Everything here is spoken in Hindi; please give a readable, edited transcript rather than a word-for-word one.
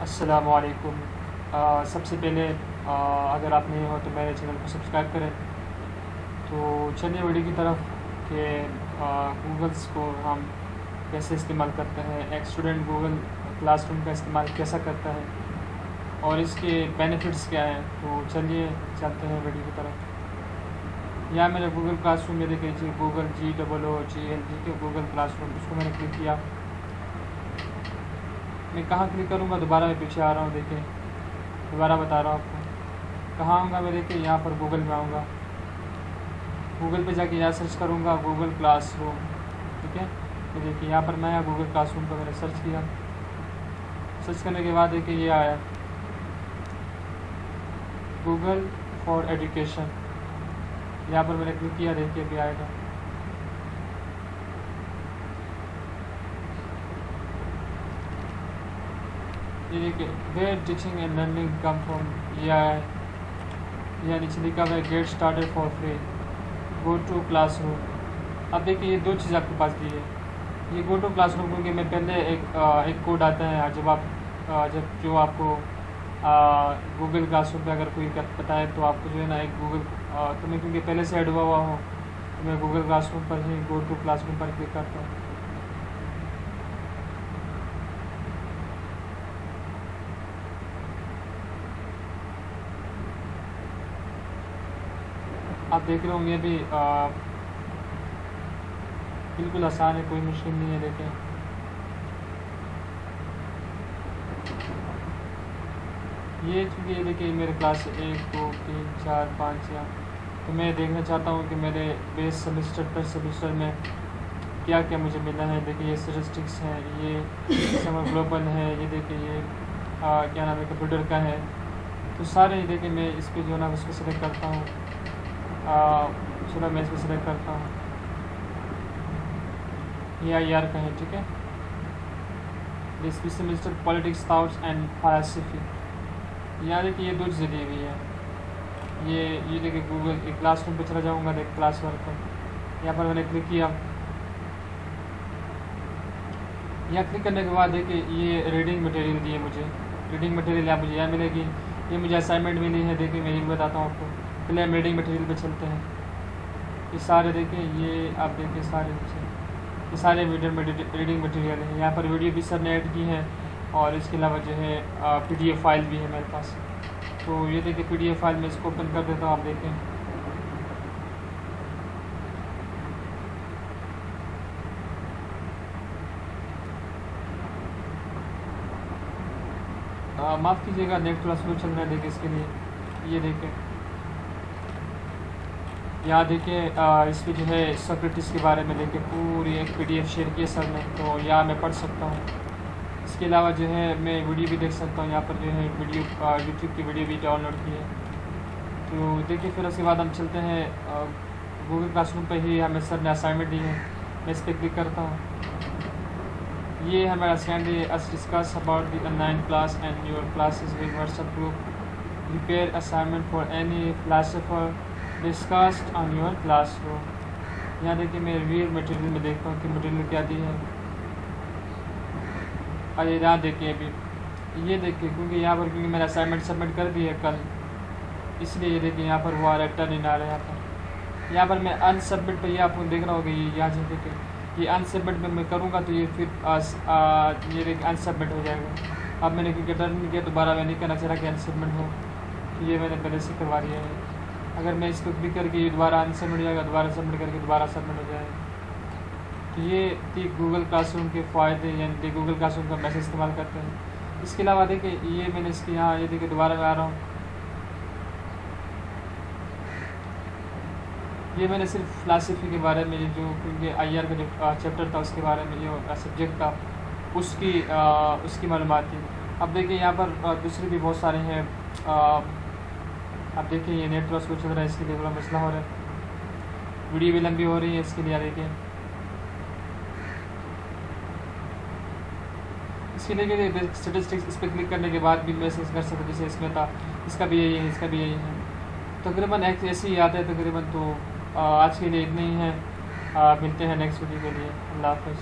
अस्सलामुअलैकुम। सबसे पहले अगर आप नए हो तो मेरे चैनल को सब्सक्राइब करें। तो चलिए वीडियो की तरफ कि गूगल्स को हम कैसे इस्तेमाल करते हैं, एक स्टूडेंट गूगल क्लासरूम का इस्तेमाल कैसा करता है और इसके बेनिफिट्स क्या हैं। तो चलिए चलते हैं वीडियो की तरफ। यहाँ मेरा गूगल क्लासरूम में देखिए, गूगल GOOGLG के गूगल क्लासरूम, उसको मैंने क्लिक किया। मैं कहाँ क्लिक करूँगा, दोबारा मैं पीछे आ रहा हूँ। देखिए दोबारा बता रहा हूँ आपको कहाँ आऊँगा मैं। देखिए यहाँ पर गूगल में आऊँगा, गूगल पे जाके यहाँ सर्च करूँगा गूगल क्लासरूम। ठीक है, तो देखिए यहाँ पर मैं गूगल क्लासरूम पर मैंने सर्च किया। सर्च करने के बाद देखिए ये आया गूगल फॉर एजुकेशन। यहाँ पर मैंने क्लिक किया, देखिए अभी आएगा। ये देखिए where teaching and learning come from, ये आया है। यहाँ नीचे लिखा हुआ है get started for free, go to classroom. अब देखिए ये दो चीज़ आपके पास दी है। ये गो टू क्लासरूम क्योंकि मैं पहले एक कोड आता है जब जो आपको गूगल क्लासरूम पे अगर कोई पता है तो आपको जो है ना एक गूगल तो मैं क्योंकि पहले से ऐड हुआ हूँ तो मैं गूगल क्लासरूम पर ही गो टू क्लासरूम पर क्लिक करता हूँ। आप देख रहे होंगे भी बिल्कुल आसान है, कोई मुश्किल नहीं है। देखें ये चूँकि ये देखिए मेरे क्लास 1 2 3 4 5 यहाँ, तो मैं देखना चाहता हूँ कि मेरे बेस सेमेस्टर पर सेमेस्टर में क्या क्या मुझे मिला है। देखिए ये स्टैटिस्टिक्स है, ये समर ग्लोबल है, ये देखिए ये क्या नाम है कंप्यूटर का है। तो सारे देखिए मैं इस पर जो है ना उसको सिलेक्ट करता हूँ। चलो मैं इसको सिलेक्ट करता हूँ, ये IR का है। ठीक है, this semester politics thoughts and philosophy. यहाँ देखिए ये दो चीज़ें दी हुई है। ये देखिए गूगल के क्लासरूम पे चला जाऊँगा, देख क्लास वर्क पर यहाँ पर मैंने क्लिक किया। यहाँ क्लिक करने के बाद देखिए ये रीडिंग मटेरियल दी है मुझे। रीडिंग मटेरियल यहाँ मुझे यहाँ मिलेगी, ये मुझे असाइनमेंट मिली है। देखिए मैं ये बताता हूँ आपको, पहले हम रीडिंग मटेरियल पे चलते हैं। ये सारे देखिए, ये आप देखिए सारे ये सारे रीडिंग मटेरियल हैं। यहाँ पर वीडियो भी सर ने ऐड की है और इसके अलावा जो है PDF फाइल भी है मेरे पास। तो ये देखिए PDF फाइल में इसको ओपन कर देता हूँ। आप देखें माफ़ कीजिएगा नेट थोड़ा स्लो चल रहा है। देखिए इसके लिए ये देखें, यहाँ देखिए इस पर जो है सोक्रेटिस के बारे में देखिए पूरी एक PDF शेयर की है सर ने, तो यहाँ मैं पढ़ सकता हूँ। इसके अलावा जो है मैं वीडियो भी देख सकता हूँ। यहाँ पर जो है वीडियो यूट्यूब की वीडियो भी डाउनलोड की है। तो देखिए फिर उसके बाद हम चलते हैं गूगल क्लासरूम पे ही हमें सर ने असाइनमेंट दी है। मैं इस पर क्लिक करता हूँ। ये हमारा assignment us discuss about the online class and your classes with WhatsApp group, prepare assignment for any philosopher discussed on your classroom. यहाँ देखिए मैं रिव्यू मटेरियल में देखता हूँ कि मटेरियल क्या दी है। अरे यहाँ देखिए अभी ये देखिए क्योंकि यहाँ पर क्योंकि मैंने असाइनमेंट सबमिट कर दी है कल, इसलिए ये देखिए यहाँ पर वो रिटर्न इन आ रहा है। यहाँ पर मैं अनसबमिट पे ये आपको देख रहा होगा, ये यहाँ से देखिए ये अनसबमिट में मैं करूँगा तो ये फिर ये देखिए अनसबमिट हो जाएगा। अब मैंने क्योंकि रिटर्न नहीं किया, दोबारा मैं नहीं करना चाह रहा कि अनसबमिट हो, तो ये मैंने पहले से करवा दिया है। अगर मैं इसको क्लिक करके ये दोबारा अनसबमिट हो जाएगा, दोबारा सबमिट करके दोबारा सबमिट हो जाएगा। तो ये थी गूगल क्लासरूम के फ़ायदे, यानी गूगल क्लासरूम का मैसेज इस्तेमाल करते हैं। इसके अलावा देखिए ये मैंने इसके यहाँ ये देखिए दोबारा मैं आ रहा हूँ, ये मैंने सिर्फ फ़िलासफ़ी के बारे में जो क्योंकि IR का जो चैप्टर था उसके बारे में, जो सब्जेक्ट था उसकी मालूमात थी। अब देखिए यहाँ पर दूसरे भी बहुत सारे हैं। अब देखिए ये नेट थोड़ा स्लो चल रहा है, इसके लिए थोड़ा मसला हो रहा है, वीडियो भी लंबी हो रही है। इसके लिए देखिए इसके लिए स्टेटिस्टिक्स इस पर क्लिक करने के बाद भी मैसेज कर सकते, जैसे इसमें था, इसका भी यही है, इसका भी यही है। तकरीबन ऐसे ही आता है तकरीबन। तो आज के लिए इतना ही है। मिलते हैं नेक्स्ट वीडियो के लिए। अल्लाह हाफ़िज़।